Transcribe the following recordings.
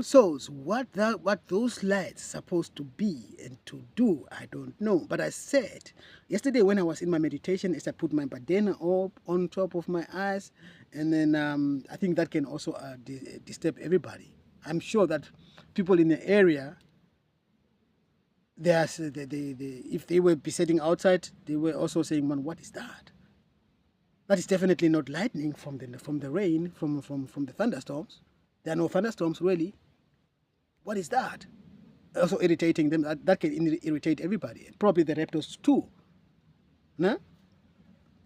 So what those lights supposed to be and to do, I don't know. But I said yesterday when I was in my meditation, is I put my bandana up on top of my eyes, and then I think that can also disturb everybody. I'm sure that people in the area, if they were be sitting outside, they were also saying, "Man, what is that?" That is definitely not lightning from the rain, from the thunderstorms. There are no thunderstorms really. What is that? Also irritating them. That can irritate everybody, probably the raptors too. No?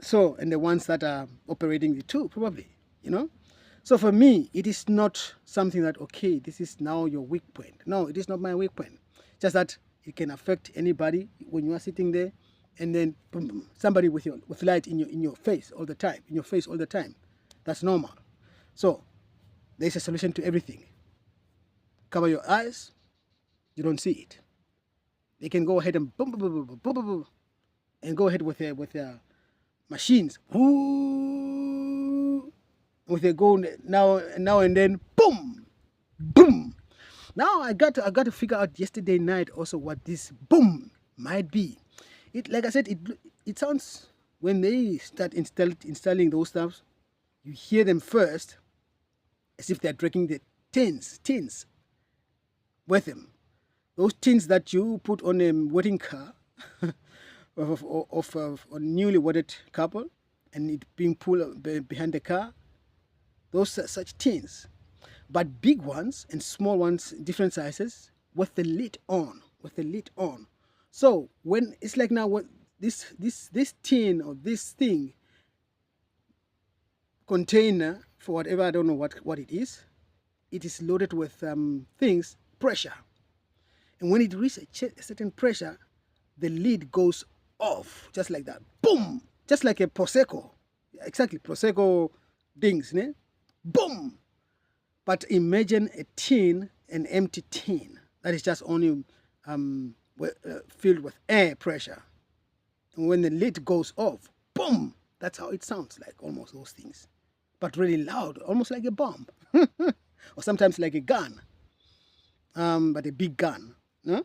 So, and the ones that are operating the two, probably. So for me, it is not something that, okay, this is now your weak point. No, it is not my weak point. Just that it can affect anybody when you are sitting there, and then boom, boom, somebody with light in your face all the time, in your face all the time. That's normal. So there's a solution to everything. Cover your eyes, you don't see it. They can go ahead and boom, boom, boom, boom, boom, boom, boom, boom, and go ahead with their machines. Whoo, with their go now and then, boom, boom. Now I got to figure out yesterday night also what this boom might be. It, like I said, it sounds, when they start installing those stuffs, you hear them first as if they're dragging the tins with them. Those tins that you put on a wedding car of a newly wedded couple, and it being pulled behind the car, those such tins. But big ones and small ones, different sizes, with the lid on, So when it's like now, what this tin or this thing, container, for whatever, I don't know what it is loaded with things, pressure. And when it reaches a certain pressure, the lid goes off, just like that. Boom! Just like a Prosecco. Exactly, Prosecco dings, ne? Boom! But imagine a tin, an empty tin, that is just only filled with air pressure. And when the lid goes off, boom! That's how it sounds like, almost those things. But really loud, almost like a bomb. Or sometimes like a gun. But a big gun. No?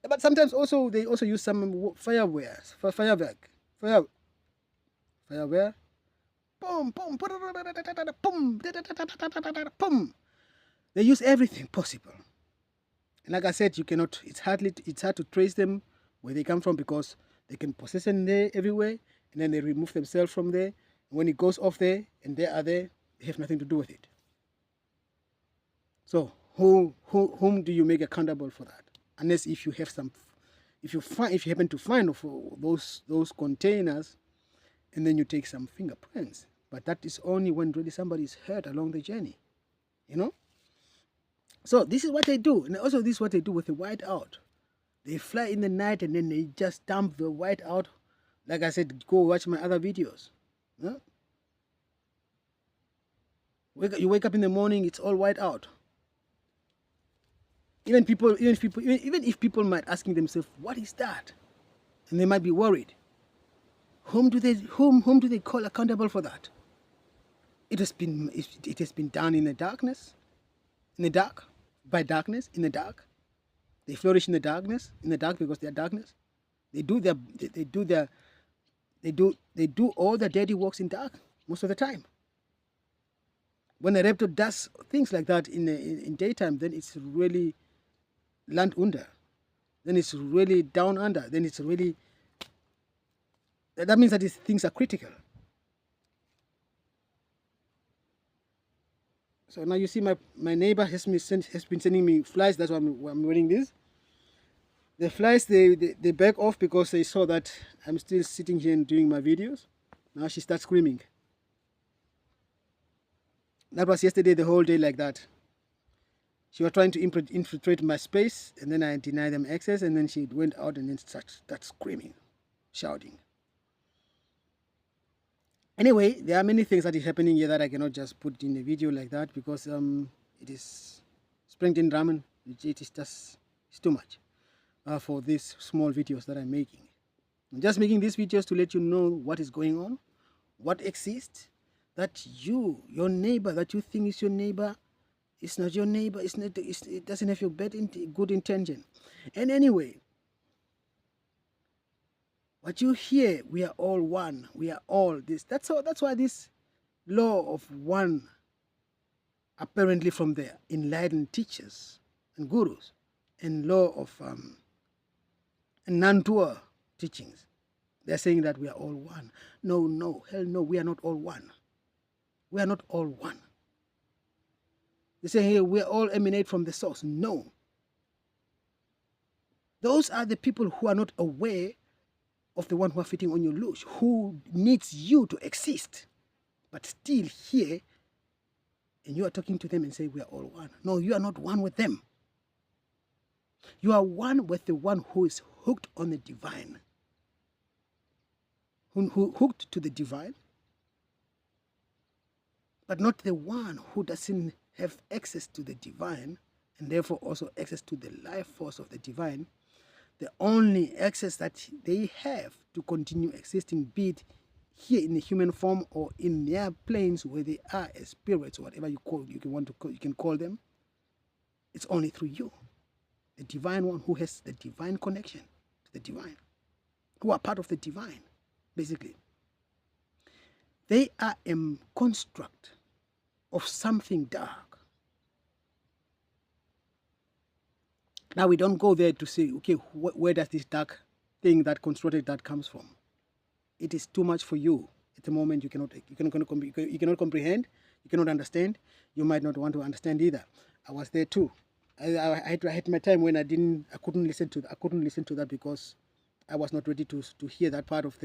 But sometimes also they also use some firewares for firework. Fireware. Boom, boom, boom, boom. They use everything possible. And like I said, you cannot. It's hard to trace them where they come from, because they can position there everywhere, and then they remove themselves from there. And when it goes off there and they are there, they have nothing to do with it. So whom do you make accountable for that? Unless if you have some, if you happen to find those containers, and then you take some fingerprints. But that is only when really somebody is hurt along the journey, So this is what they do, and also this is what they do with the whiteout. They fly in the night and then they just dump the whiteout. Like I said, go watch my other videos. You wake up in the morning, it's all white out. Even if people might asking themselves, what is that? And they might be worried. Whom do they call accountable for that? It has been done in the darkness, in the dark, by darkness, in the dark. They flourish in the dark because they are darkness. They do all their dirty works in dark most of the time. When a raptor does things like that in daytime, then it's really land under. Then it's really down under. Then it's really, that means that these things are critical. So now you see my neighbor has been sending me flies. That's why I'm wearing this. The flies, they back off because they saw that I'm still sitting here and doing my videos. Now she starts screaming. That was yesterday, the whole day like that. She was trying to infiltrate my space, and then I denied them access, and then she went out and then started screaming, shouting. Anyway, there are many things that is happening here that I cannot just put in a video like that, because it is Springton ramen. It's too much for these small videos that I'm making. I'm just making these videos to let you know what is going on, what exists, that your neighbor that you think is your neighbor It's not your neighbor. It doesn't have your good intention. And anyway, what you hear, we are all one. We are all this. That's why this law of one, apparently from the enlightened teachers and gurus, and law of non-dual teachings, they're saying that we are all one. No, hell no, we are not all one. We are not all one. They say here we all emanate from the source. No. Those are the people who are not aware of the one who are fitting on your leash, who needs you to exist, but still here, and you are talking to them and say we are all one. No, you are not one with them. You are one with the one who is hooked on the divine. Who hooked to the divine, but not the one who doesn't have access to the divine, and therefore also access to the life force of the divine. The only access that they have to continue existing, be it here in the human form or in their planes where they are as spirits, or whatever you can call them, it's only through you, the divine one who has the divine connection to the divine, who are part of the divine, basically. They are a construct of something dark. Now we don't go there to say, okay, where does this dark thing that constructed that comes from? It is too much for you at the moment. You cannot comprehend, you cannot understand. You might not want to understand either. I was there too. I had my time when I couldn't listen to that because I was not ready to hear that part of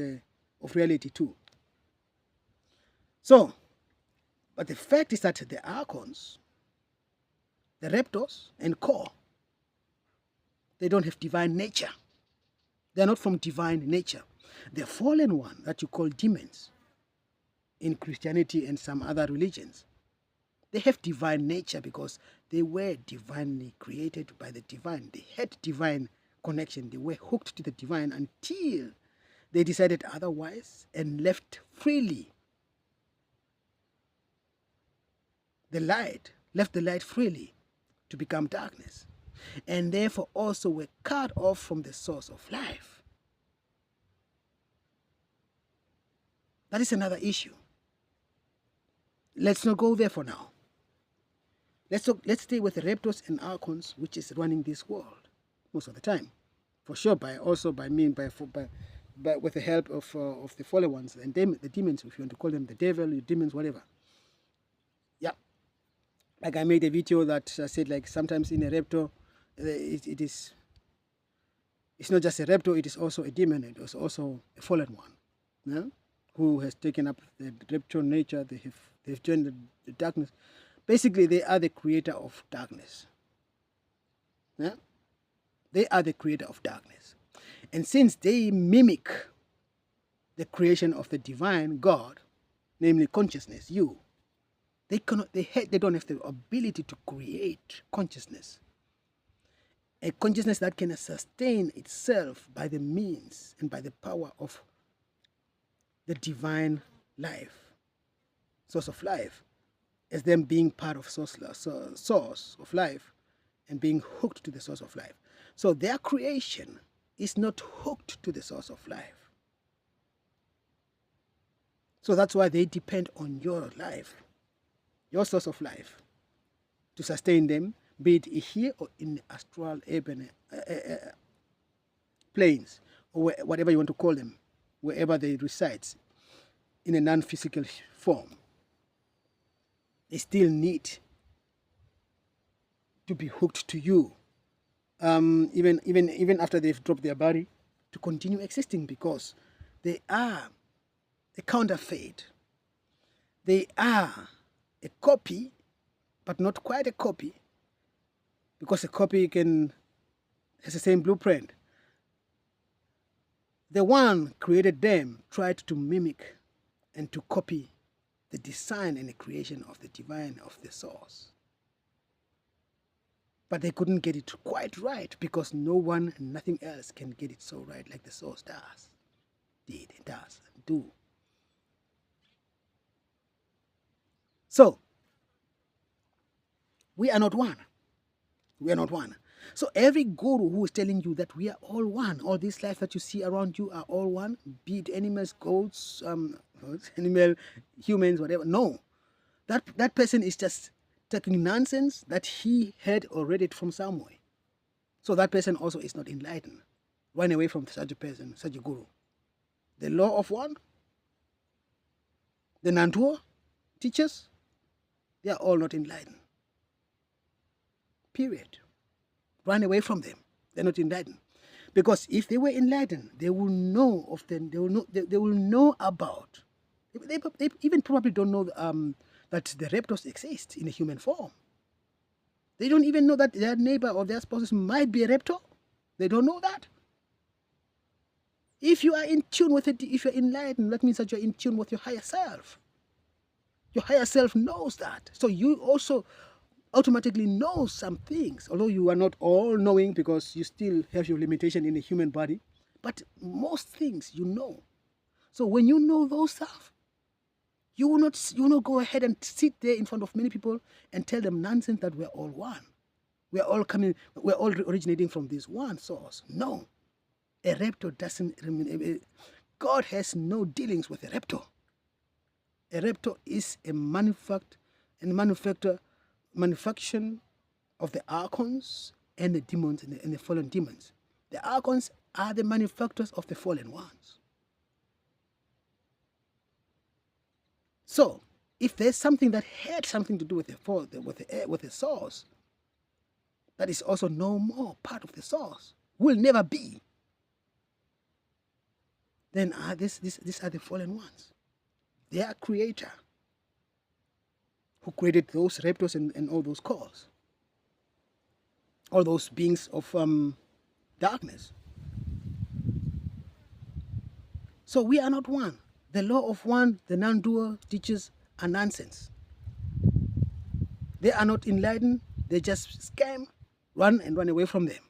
reality too. So, but the fact is that the archons, the raptors and core, they don't have divine nature. They're not from divine nature. The fallen one that you call demons in Christianity and some other religions, they have divine nature because they were divinely created by the divine. They had divine connection. They were hooked to the divine until they decided otherwise and left freely left the light freely to become darkness, and therefore also were cut off from the source of life. That is another issue. Let's not go there for now. Let's stay with the raptors and archons, which is running this world most of the time, for sure. With the help of the fallen ones and the demons, if you want to call them the devil, the demons, whatever. Yeah, like I made a video that said like sometimes in a raptor, it's not just a raptor; it is also a demon. It is also a fallen one, yeah? Who has taken up the raptor nature. They've joined the darkness. Basically, they are the creator of darkness. Yeah? They are the creator of darkness. And since they mimic the creation of the divine God, namely consciousness, they don't have the ability to create consciousness. A consciousness that can sustain itself by the means and by the power of the divine life, source of life, as them being part of source of life and being hooked to the source of life. So their creation is not hooked to the source of life. So that's why they depend on your life, your source of life, to sustain them, be it here or in the astral urban planes, or whatever you want to call them, wherever they reside in a non-physical form. They still need to be hooked to you, even after they've dropped their body, to continue existing, because they are a counterfeit. They are a copy, but not quite a copy, because a copy has the same blueprint. The one created them tried to mimic and to copy the design and the creation of the divine, of the source. But they couldn't get it quite right, because no one and nothing else can get it so right like the source does. It does, do. So, We are not one. We are not one. So every guru who is telling you that we are all one, all this life that you see around you are all one, be it animals, goats, animal, humans, whatever. No, that person is just talking nonsense that he heard or read it from somewhere. So that person also is not enlightened. Run away from such a person, such a guru. The law of one, the Nantua teachers, they are all not enlightened. Period. Run away from them. They're not enlightened. Because if they were enlightened, they will know of them. They will know about. They even probably don't know that the raptors exist in a human form. They don't even know that their neighbor or their spouses might be a raptor. They don't know that. If you are in tune with it, if you're enlightened, that means that you're in tune with your higher self. Your higher self knows that. So you also automatically know some things, although you are not all knowing because you still have your limitation in the human body. But most things you know. So when you know those stuff, you will not go ahead and sit there in front of many people and tell them nonsense that we're all one. We're all originating from this one source. No. A raptor doesn't, God has no dealings with a raptor. A raptor is a manufacturing of the archons and the demons and the fallen demons. The archons are the manufacturers of the fallen ones. So, if there's something that had something to do with the source, that is also no more part of the source, will never be, then these are the fallen ones. Their creator, who created those raptors and all those cores, all those beings of darkness. So we are not one. The law of one, the non-dual teachers are nonsense. They are not enlightened. They just scam, run away from them.